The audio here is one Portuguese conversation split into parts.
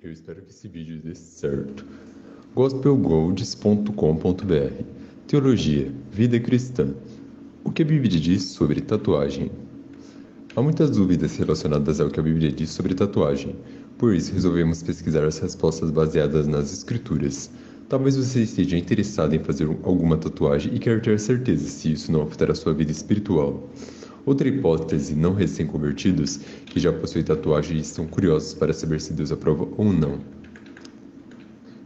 Eu espero que esse vídeo dê certo. gospelgolds.com.br Teologia, vida cristã. O que a Bíblia diz sobre tatuagem? Há muitas dúvidas relacionadas ao que a Bíblia diz sobre tatuagem. Por isso, resolvemos pesquisar as respostas baseadas nas Escrituras. Talvez você esteja interessado em fazer alguma tatuagem e quer ter certeza se isso não afetar a sua vida espiritual. Outra hipótese, não recém-convertidos, que já possuem tatuagem e estão curiosos para saber se Deus aprova ou não.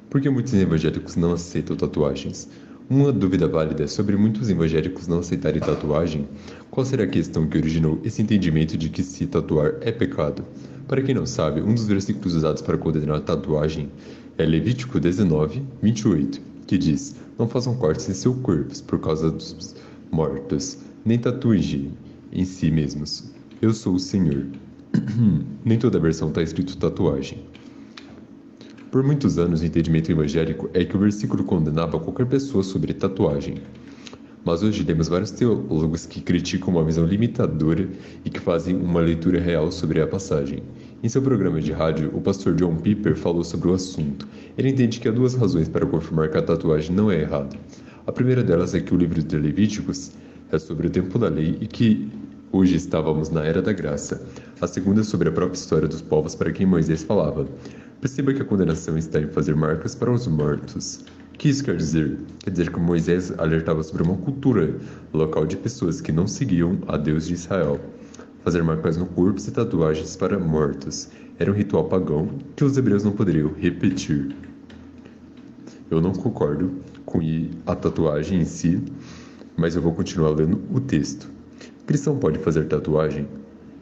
Por que muitos evangélicos não aceitam tatuagens? Uma dúvida válida é sobre muitos evangélicos não aceitarem tatuagem. Qual será a questão que originou esse entendimento de que se tatuar é pecado? Para quem não sabe, um dos versículos usados para condenar a tatuagem é Levítico 19, 28, que diz: "Não façam cortes em seus corpos por causa dos mortos, nem tatuem em si mesmos. Eu sou o Senhor." Nem toda versão está escrito tatuagem. Por muitos anos, o entendimento evangélico é que o versículo condenava qualquer pessoa sobre tatuagem. Mas hoje temos vários teólogos que criticam uma visão limitadora e que fazem uma leitura real sobre a passagem. Em seu programa de rádio, o pastor John Piper falou sobre o assunto. Ele entende que há duas razões para confirmar que a tatuagem não é errada. A primeira delas é que o livro de Levíticos é sobre o tempo da lei e que hoje estávamos na Era da Graça. A segunda é sobre a própria história dos povos para quem Moisés falava. Perceba que a condenação está em fazer marcas para os mortos. O que isso quer dizer? Quer dizer que Moisés alertava sobre uma cultura local de pessoas que não seguiam a Deus de Israel. Fazer marcas no corpo e tatuagens para mortos. Era um ritual pagão que os hebreus não poderiam repetir. Eu não concordo com a tatuagem em si, mas eu vou continuar lendo o texto. Cristão pode fazer tatuagem?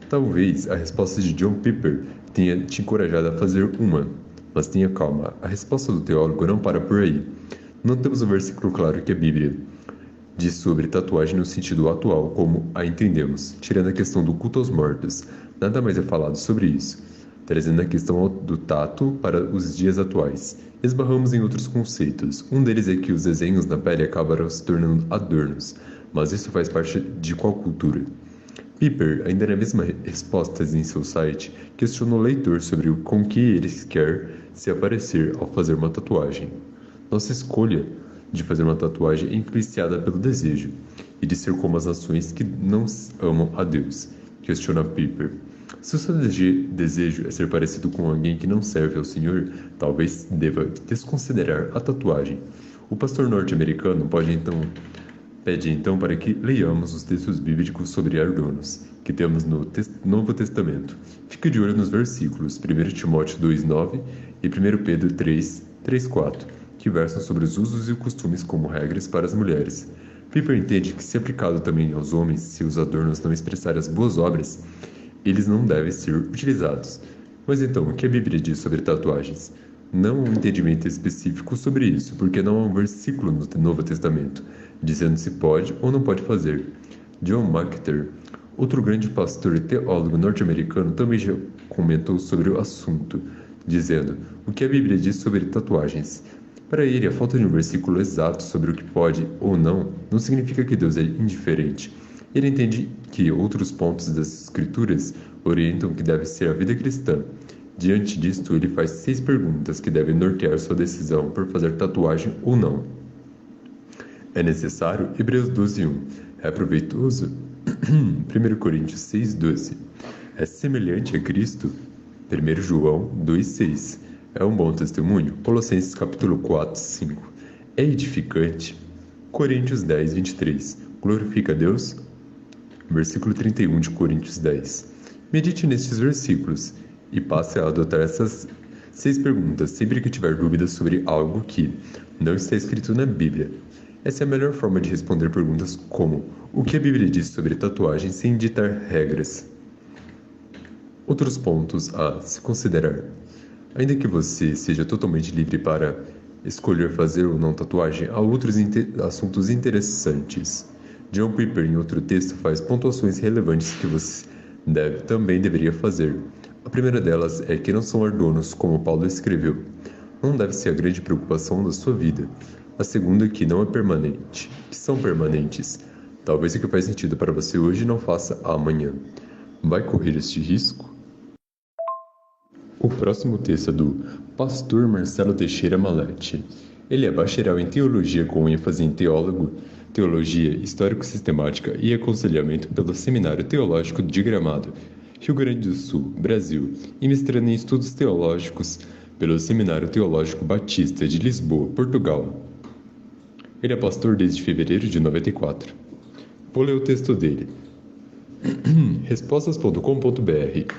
Talvez a resposta de John Piper tenha te encorajado a fazer uma, mas tenha calma, a resposta do teólogo não para por aí. Não temos um versículo claro que a Bíblia diz sobre tatuagem no sentido atual, como a entendemos, tirando a questão do culto aos mortos. Nada mais é falado sobre isso, trazendo a questão do tato para os dias atuais. Esbarramos em outros conceitos. Um deles é que os desenhos na pele acabaram se tornando adornos, mas isso faz parte de qual cultura? Piper, ainda na mesma resposta em seu site, questionou o leitor sobre com que ele quer se aparecer ao fazer uma tatuagem. Nossa escolha de fazer uma tatuagem é influenciada pelo desejo e de ser como as nações que não amam a Deus, questiona Piper. Se o seu desejo é ser parecido com alguém que não serve ao Senhor, talvez deva desconsiderar a tatuagem. O pastor norte-americano pede então para que leiamos os textos bíblicos sobre adornos que temos no Novo Testamento. Fique de olho nos versículos 1 Timóteo 2,9 e 1 Pedro 3,4, que versam sobre os usos e costumes como regras para as mulheres. Piper entende que, se aplicado também aos homens, se os adornos não expressarem as boas obras, eles não devem ser utilizados. Mas então, o que a Bíblia diz sobre tatuagens? Não há um entendimento específico sobre isso, porque não há um versículo no Novo Testamento dizendo se pode ou não pode fazer. John MacArthur, outro grande pastor e teólogo norte-americano, também já comentou sobre o assunto, dizendo o que a Bíblia diz sobre tatuagens. Para ele, a falta de um versículo exato sobre o que pode ou não significa que Deus é indiferente. Ele entende que outros pontos das Escrituras orientam que deve ser a vida cristã. Diante disto, ele faz 6 perguntas que devem nortear sua decisão por fazer tatuagem ou não. É necessário? Hebreus 12:1. É proveitoso? 1 Coríntios 6:12. É semelhante a Cristo? 1 João 2:6. É um bom testemunho? Colossenses capítulo 4:5. É edificante? Coríntios 10:23. Glorifica a Deus? Versículo 31 de Coríntios 10. Medite nestes versículos e passe a adotar essas 6 perguntas sempre que tiver dúvidas sobre algo que não está escrito na Bíblia. Essa é a melhor forma de responder perguntas como: o que a Bíblia diz sobre tatuagem sem ditar regras? Outros pontos a se considerar. Ainda que você seja totalmente livre para escolher fazer ou não tatuagem, há outros assuntos interessantes. John Piper, em outro texto, faz pontuações relevantes que você também deveria fazer. A primeira delas é que não são adornos, como Paulo escreveu. Não deve ser a grande preocupação da sua vida. A segunda é que não é permanente, que são permanentes. Talvez o que faz sentido para você hoje não faça amanhã. Vai correr este risco? O próximo texto é do pastor Marcelo Teixeira Malete. Ele é bacharel em teologia com ênfase em teologia histórico-sistemática e aconselhamento pelo Seminário Teológico de Gramado, Rio Grande do Sul, Brasil, e mestrando em estudos teológicos pelo Seminário Teológico Batista de Lisboa, Portugal. Ele é pastor desde fevereiro de 94. Vou ler o texto dele. Respostas.com.br.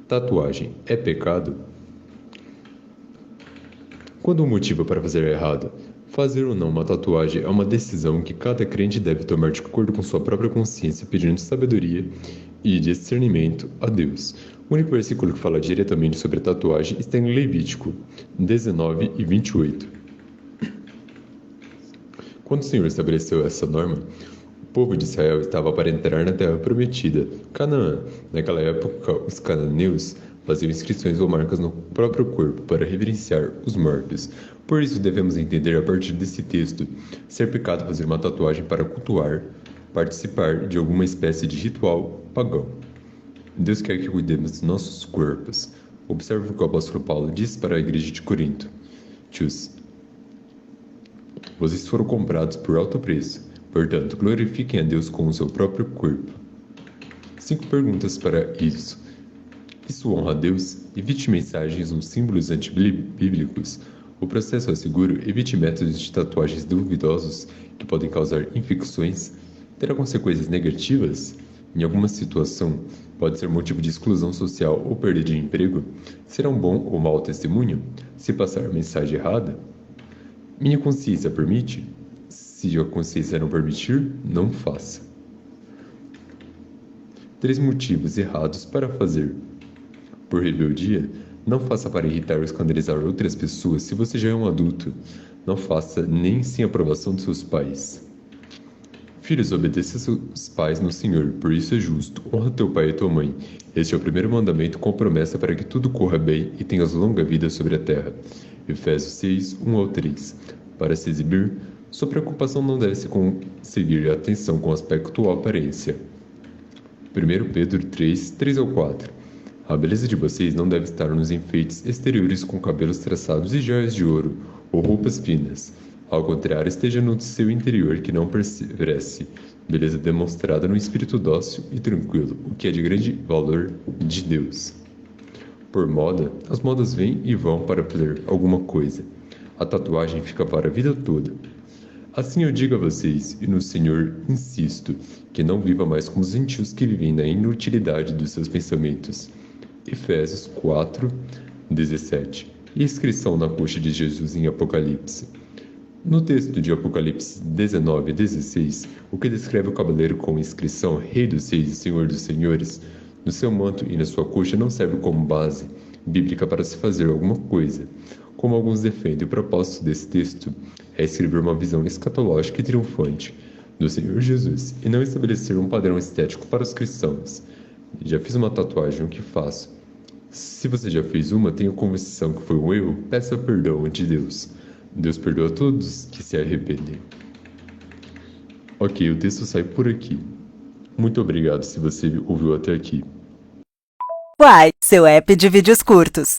Tatuagem é pecado? Quando o motivo para fazer é errado, fazer ou não uma tatuagem é uma decisão que cada crente deve tomar de acordo com sua própria consciência, pedindo sabedoria e discernimento a Deus. O único versículo que fala diretamente sobre a tatuagem está em Levítico 19 e 28. Quando o Senhor estabeleceu essa norma, o povo de Israel estava para entrar na terra prometida, Canaã. Naquela época, os cananeus faziam inscrições ou marcas no próprio corpo para reverenciar os mortos. Por isso, devemos entender a partir desse texto ser pecado fazer uma tatuagem para cultuar, participar de alguma espécie de ritual pagão. Deus quer que cuidemos dos nossos corpos. Observe o que o apóstolo Paulo diz para a igreja de Corinto. Vocês foram comprados por alto preço, portanto, glorifiquem a Deus com o seu próprio corpo. 5 perguntas para isso. Isso honra a Deus? Evite mensagens ou símbolos antibíblicos. O processo é seguro? Evite métodos de tatuagens duvidosos que podem causar infecções. Terá consequências negativas? Em alguma situação, pode ser motivo de exclusão social ou perda de emprego? Será um bom ou mau testemunho? Se passar a mensagem errada? Minha consciência permite? Se a consciência não permitir, não faça. 3 motivos errados para fazer. Por rebeldia, não faça para irritar ou escandalizar outras pessoas se você já é um adulto. Não faça nem sem aprovação de seus pais. Filhos, obedeça seus pais no Senhor, por isso é justo. Honra teu pai e tua mãe. Este é o primeiro mandamento com promessa para que tudo corra bem e tenhas longa vida sobre a terra. Efésios 6, 1 ao 3. Para se exibir, sua preocupação não deve se conseguir atenção com aspecto ou aparência. 1 Pedro 3, 3 ao 4. A beleza de vocês não deve estar nos enfeites exteriores com cabelos traçados e joias de ouro ou roupas finas. Ao contrário, esteja no seu interior que não perece, beleza demonstrada no espírito dócil e tranquilo, o que é de grande valor de Deus. Por moda, as modas vêm e vão para fazer alguma coisa. A tatuagem fica para a vida toda. Assim eu digo a vocês, e no Senhor insisto, que não viva mais como os gentios que vivem na inutilidade dos seus pensamentos. Efésios 4, 17. E a inscrição na coxa de Jesus em Apocalipse. No texto de Apocalipse 19, 16, o que descreve o cavaleiro com a inscrição Rei dos Reis e Senhor dos Senhores, no seu manto e na sua coxa não serve como base bíblica para se fazer alguma coisa. Como alguns defendem, o propósito desse texto é escrever uma visão escatológica e triunfante do Senhor Jesus e não estabelecer um padrão estético para os cristãos. Já fiz uma tatuagem, o que faço? Se você já fez uma, tenha convicção que foi um erro, peça perdão ante Deus. Deus perdoa a todos que se arrependem. Ok, o texto sai por aqui. Muito obrigado se você ouviu até aqui. Uai, seu app de vídeos curtos.